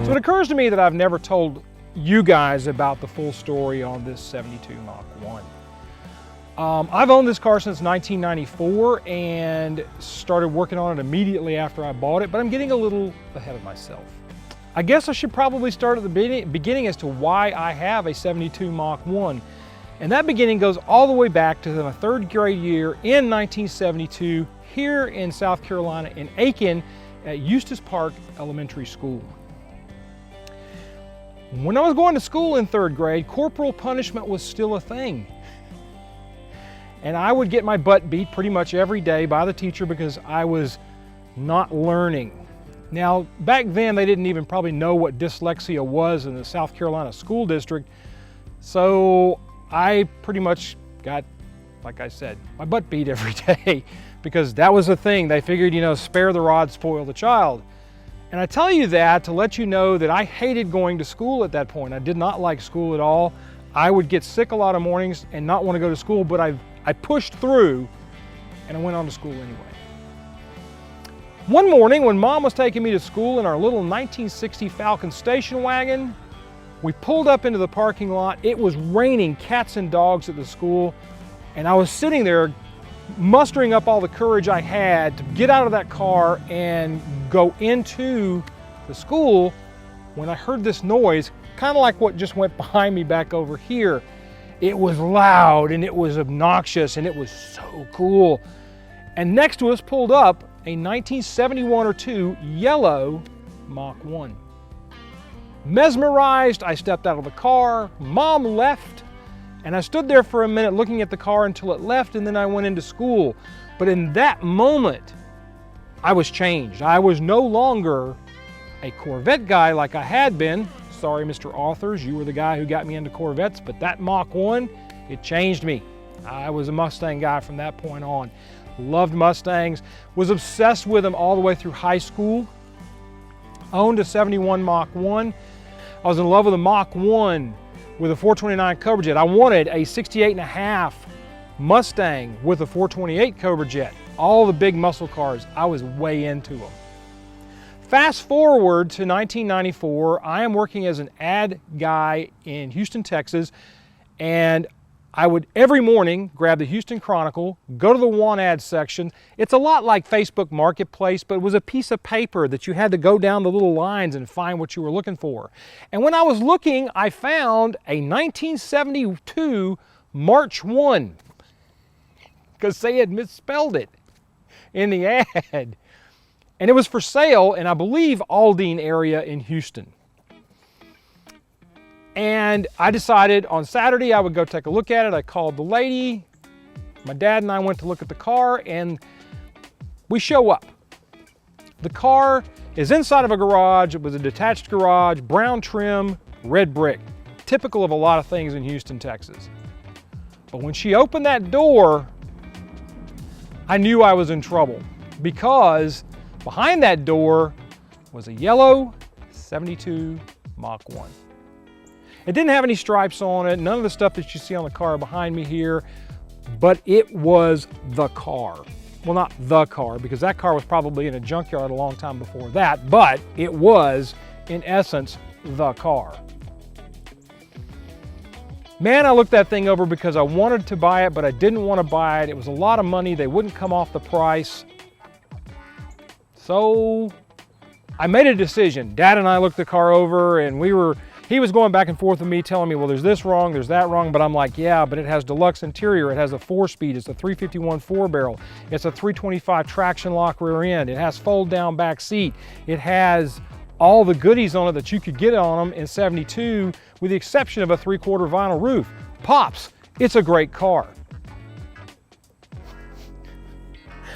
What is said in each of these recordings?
So it occurs to me that I've never told you guys about the full story on this 72 Mach 1. I've owned this car since 1994 and started working on it immediately after I bought it, but I'm getting a little ahead of myself. I guess I should probably start at the beginning as to why I have a 72 Mach 1. And that beginning goes all the way back to my third grade year in 1972 here in South Carolina in Aiken at Eustis Park Elementary School. When I was going to school in third grade, corporal punishment was still a thing. And I would get my butt beat pretty much every day by the teacher because I was not learning. Now, back then they didn't even probably know what dyslexia was in the South Carolina school district. So I pretty much got, like I said, my butt beat every day because that was the thing. They figured, you know, spare the rod, spoil the child. And I tell you that to let you know that I hated going to school at that point. I did not like school at all. I would get sick a lot of mornings and not want to go to school, but I pushed through and I went on to school anyway. One morning when Mom was taking me to school in our little 1960 Falcon station wagon, we pulled up into the parking lot. It was raining cats and dogs at the school, and I was sitting there mustering up all the courage I had to get out of that car and go into the school when I heard this noise, kind of like what just went behind me back over here. It was loud and it was obnoxious and it was so cool. And next to us pulled up a 1971 or 2 yellow Mach 1. Mesmerized, I stepped out of the car, Mom left, and I stood there for a minute looking at the car until it left, and then I went into school. But in that moment, I was changed. I was no longer a Corvette guy like I had been. Sorry, Mr. Authors, you were the guy who got me into Corvettes, but that Mach 1, it changed me. I was a Mustang guy from that point on. Loved Mustangs, was obsessed with them all the way through high school. Owned a 71 Mach 1. I was in love with a Mach 1 with a 429 Cobra Jet. I wanted a 68.5 Mustang with a 428 Cobra Jet. All the big muscle cars, I was way into them. Fast forward to 1994, I am working as an ad guy in Houston, Texas, and I would every morning grab the Houston Chronicle, go to the want ad section. It's a lot like Facebook Marketplace, but it was a piece of paper that you had to go down the little lines and find what you were looking for. And when I was looking, I found a 1972 March 1 because they had misspelled it in the ad. And it was for sale in, I believe, Aldine area in Houston. And I decided on Saturday I would go take a look at it. I called the lady. My dad and I went to look at the car, and we show up. The car is inside of a garage. It was a detached garage, brown trim, red brick. Typical of a lot of things in Houston, Texas. But when she opened that door, I knew I was in trouble because behind that door was a yellow 72 Mach 1. It didn't have any stripes on it, none of the stuff that you see on the car behind me here, but it was the car. Well, not the car, because that car was probably in a junkyard a long time before that, but it was, in essence, the car. Man, I looked that thing over because I wanted to buy it, but I didn't want to buy it. It was a lot of money. They wouldn't come off the price. So I made a decision. Dad and I looked the car over, and he was going back and forth with me telling me, well, there's this wrong, there's that wrong, but I'm like, yeah, but it has deluxe interior, it has a 4-speed, it's a 351 4-barrel, it's a 325 traction lock rear end, it has fold down back seat, it has all the goodies on it that you could get on them in 72 with the exception of a 3/4 vinyl roof. Pops, it's a great car.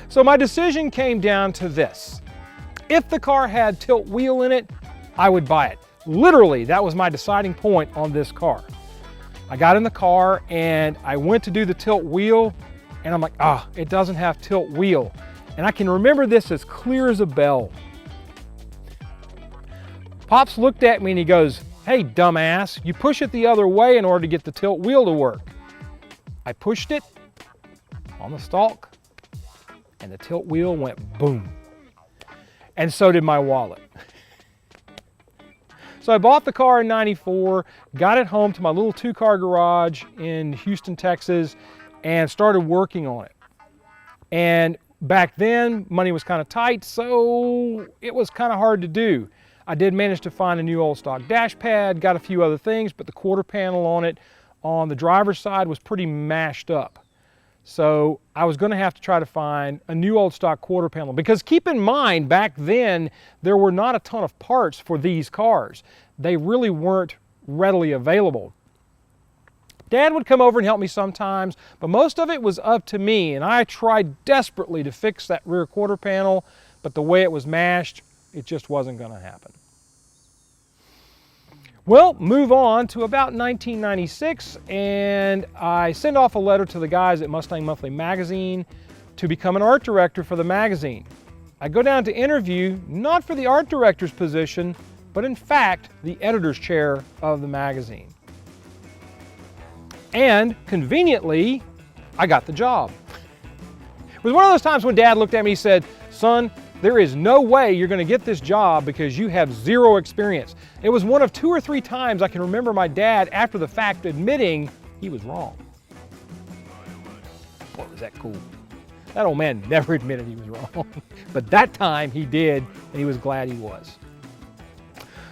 So my decision came down to this. If the car had tilt wheel in it, I would buy it. Literally, that was my deciding point on this car. I got in the car and I went to do the tilt wheel and I'm like, it doesn't have tilt wheel. And I can remember this as clear as a bell. Pops looked at me and he goes, hey, dumbass, you push it the other way in order to get the tilt wheel to work. I pushed it on the stalk and the tilt wheel went boom. And so did my wallet. So I bought the car in '94, got it home to my little 2-car garage in Houston, Texas, and started working on it. And back then, money was kind of tight, so it was kind of hard to do. I did manage to find a new old stock dash pad, got a few other things, but the quarter panel on it on the driver's side was pretty mashed up. So I was going to have to try to find a new old stock quarter panel, because keep in mind, back then there were not a ton of parts for these cars. They really weren't readily available. Dad would come over and help me sometimes, but most of it was up to me, and I tried desperately to fix that rear quarter panel, but the way it was mashed, it just wasn't going to happen. Well, move on to about 1996, and I send off a letter to the guys at Mustang Monthly magazine to become an art director for the magazine. I go down to interview, not for the art director's position, but in fact, the editor's chair of the magazine. And conveniently, I got the job. It was one of those times when Dad looked at me and he said, "Son, there is no way you're going to get this job because you have zero experience." It was one of 2 or 3 times I can remember my dad, after the fact, admitting he was wrong. Boy, was that cool. That old man never admitted he was wrong, but that time he did, and he was glad he was.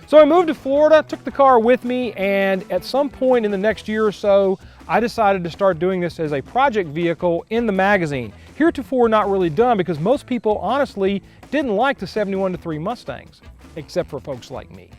So I moved to Florida, took the car with me, and at some point in the next year or so, I decided to start doing this as a project vehicle in the magazine. Heretofore not really done, because most people honestly didn't like the 71-3 Mustangs, except for folks like me.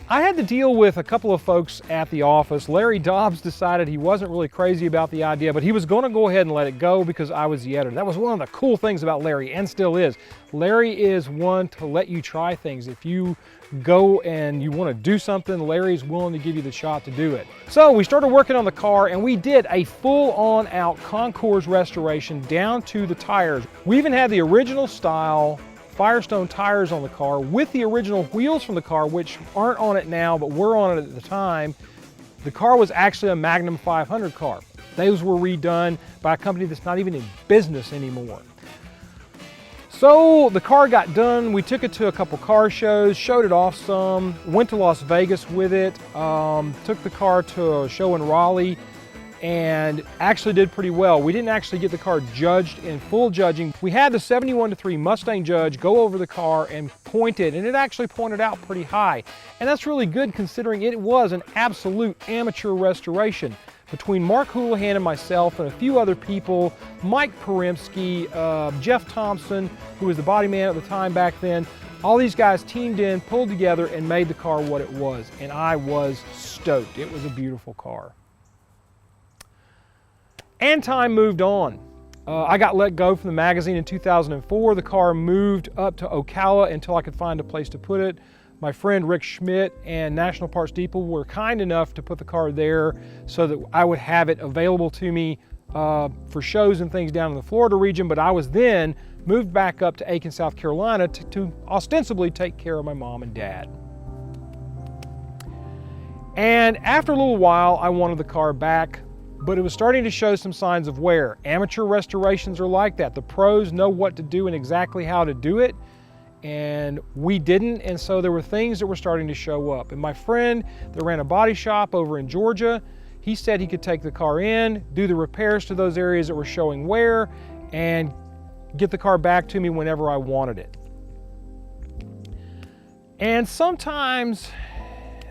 I had to deal with a couple of folks at the office. Larry Dobbs decided he wasn't really crazy about the idea, but he was going to go ahead and let it go because I was the editor. That was one of the cool things about Larry, and still is. Larry is one to let you try things. If you go and you want to do something, Larry's willing to give you the shot to do it. So we started working on the car, and we did a full-on out concours restoration down to the tires. We even had the original style Firestone tires on the car with the original wheels from the car, which aren't on it now, but were on it at the time. The car was actually a Magnum 500 car. Those were redone by a company that's not even in business anymore. So the car got done. We took it to a couple car shows, showed it off some, went to Las Vegas with it, took the car to a show in Raleigh, and actually did pretty well. We didn't actually get the car judged in full judging. We had the 71-3 Mustang judge go over the car and point it, and it actually pointed out pretty high. And that's really good considering it was an absolute amateur restoration. Between Mark Houlihan and myself and a few other people, Mike Perimsky, Jeff Thompson, who was the body man at the time back then, all these guys teamed in, pulled together, and made the car what it was. And I was stoked. It was a beautiful car. And time moved on. I got let go from the magazine in 2004. The car moved up to Ocala until I could find a place to put it. My friend Rick Schmidt and National Parts Depot were kind enough to put the car there so that I would have it available to me for shows and things down in the Florida region, but I was then moved back up to Aiken, South Carolina to ostensibly take care of my mom and dad. And after a little while, I wanted the car back, but it was starting to show some signs of wear. Amateur restorations are like that. The pros know what to do and exactly how to do it, and we didn't, and so there were things that were starting to show up. And my friend that ran a body shop over in Georgia, he said he could take the car in, do the repairs to those areas that were showing wear, and get the car back to me whenever I wanted it. And sometimes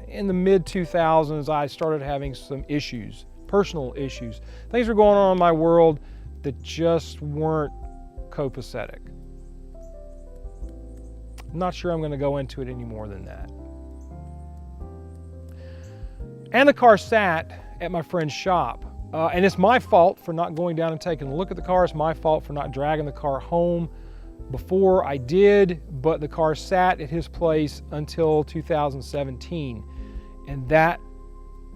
in the mid-2000s, I started having some issues. Personal issues. Things were going on in my world that just weren't copacetic. I'm not sure I'm going to go into it any more than that. And the car sat at my friend's shop. And it's my fault for not going down and taking a look at the car. It's my fault for not dragging the car home before I did, but the car sat at his place until 2017. And that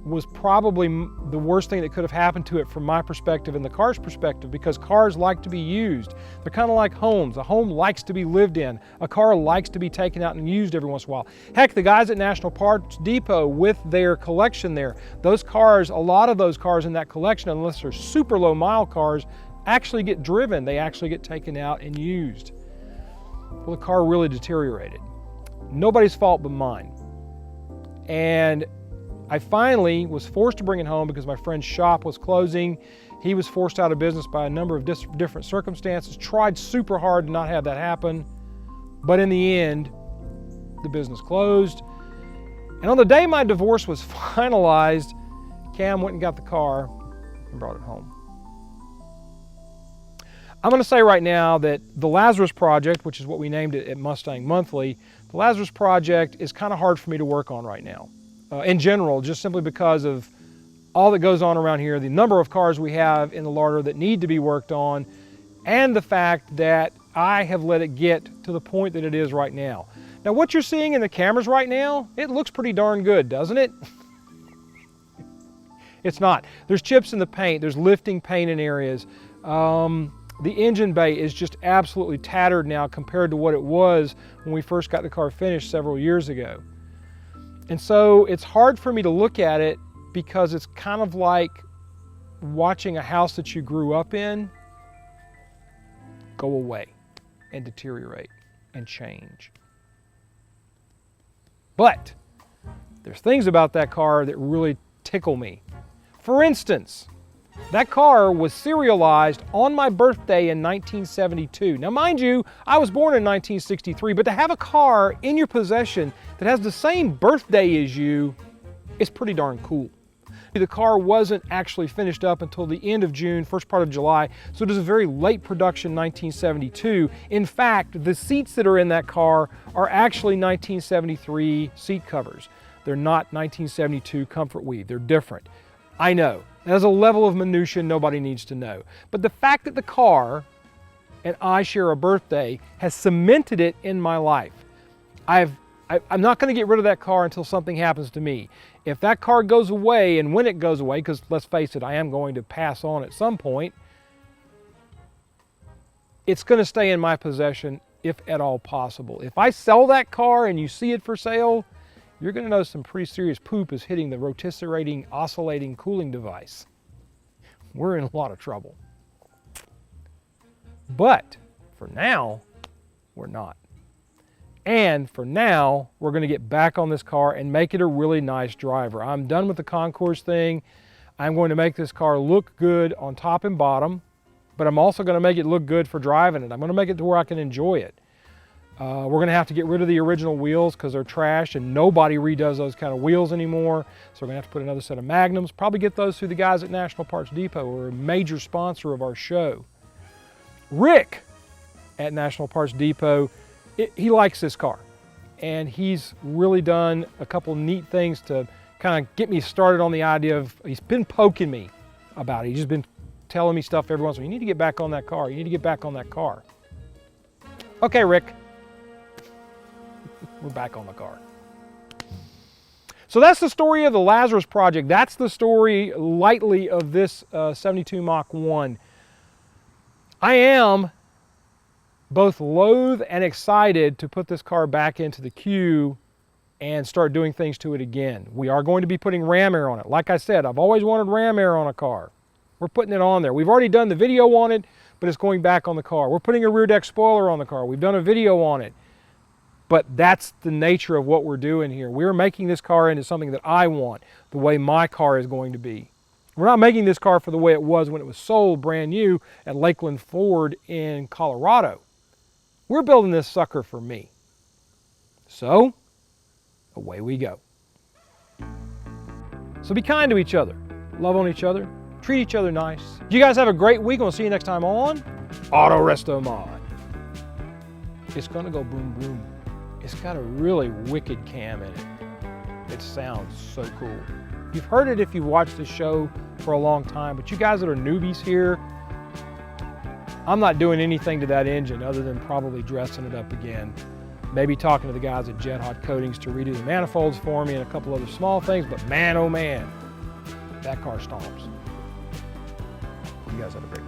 was probably the worst thing that could have happened to it from my perspective and the car's perspective, because cars like to be used. They're kind of like homes. A home likes to be lived in. A car likes to be taken out and used every once in a while. Heck, the guys at National Parts Depot with their collection there, those cars, a lot of those cars in that collection, unless they're super low mile cars, actually get driven. They actually get taken out and used. Well, the car really deteriorated. Nobody's fault but mine. And I finally was forced to bring it home because my friend's shop was closing. He was forced out of business by a number of different circumstances. Tried super hard to not have that happen. But in the end, the business closed. And on the day my divorce was finalized, Cam went and got the car and brought it home. I'm going to say right now that the Lazarus Project, which is what we named it at Mustang Monthly, the Lazarus Project is kind of hard for me to work on right now. In general, just simply because of all that goes on around here, the number of cars we have in the larder that need to be worked on, and the fact that I have let it get to the point that it is right now. Now, what you're seeing in the cameras right now, it looks pretty darn good, doesn't it? It's not. There's chips in the paint. There's lifting paint in areas. The engine bay is just absolutely tattered now compared to what it was when we first got the car finished several years ago. And so it's hard for me to look at it because it's kind of like watching a house that you grew up in go away and deteriorate and change. But there's things about that car that really tickle me. For instance, that car was serialized on my birthday in 1972. Now, mind you, I was born in 1963, but to have a car in your possession that has the same birthday as you is pretty darn cool. The car wasn't actually finished up until the end of June, first part of July, so it is a very late production 1972. In fact, the seats that are in that car are actually 1973 seat covers. They're not 1972 comfort weave. They're different. I know. There's a level of minutia nobody needs to know. But the fact that the car and I share a birthday has cemented it in my life. I'm not going to get rid of that car until something happens to me. If that car goes away, and when it goes away, because let's face it, I am going to pass on at some point, it's going to stay in my possession if at all possible. If I sell that car and you see it for sale, you're going to know some pretty serious poop is hitting the rotisserie oscillating cooling device. We're in a lot of trouble. But for now, we're not. And for now, we're going to get back on this car and make it a really nice driver. I'm done with the concourse thing. I'm going to make this car look good on top and bottom, but I'm also going to make it look good for driving it. I'm going to make it to where I can enjoy it. We're going to have to get rid of the original wheels because they're trash and nobody redoes those kind of wheels anymore. So we're going to have to put another set of Magnums. Probably get those through the guys at National Parts Depot, who are a major sponsor of our show. Rick at National Parts Depot, he likes this car. And he's really done a couple neat things to kind of get me started on the idea of, he's been poking me about it. He's just been telling me stuff every once in a while. You need to get back on that car. You need to get back on that car. Okay, Rick. We're back on the car. So that's the story of the Lazarus Project. That's the story, lightly, of this 72 Mach 1. I am both loath and excited to put this car back into the queue and start doing things to it again. We are going to be putting ram air on it. Like I said, I've always wanted ram air on a car. We're putting it on there. We've already done the video on it, but it's going back on the car. We're putting a rear deck spoiler on the car. We've done a video on it. But that's the nature of what we're doing here. We're making this car into something that I want, the way my car is going to be. We're not making this car for the way it was when it was sold brand new at Lakeland Ford in Colorado. We're building this sucker for me. So, away we go. So be kind to each other. Love on each other. Treat each other nice. You guys have a great week. We'll see you next time on Autorestomod. It's going to go boom, boom. It's got a really wicked cam in it. It sounds so cool. You've heard it if you've watched the show for a long time, but you guys that are newbies here, I'm not doing anything to that engine other than probably dressing it up again. Maybe talking to the guys at Jford Coatings to redo the manifolds for me and a couple other small things, but man, oh man, that car stomps. You guys have a great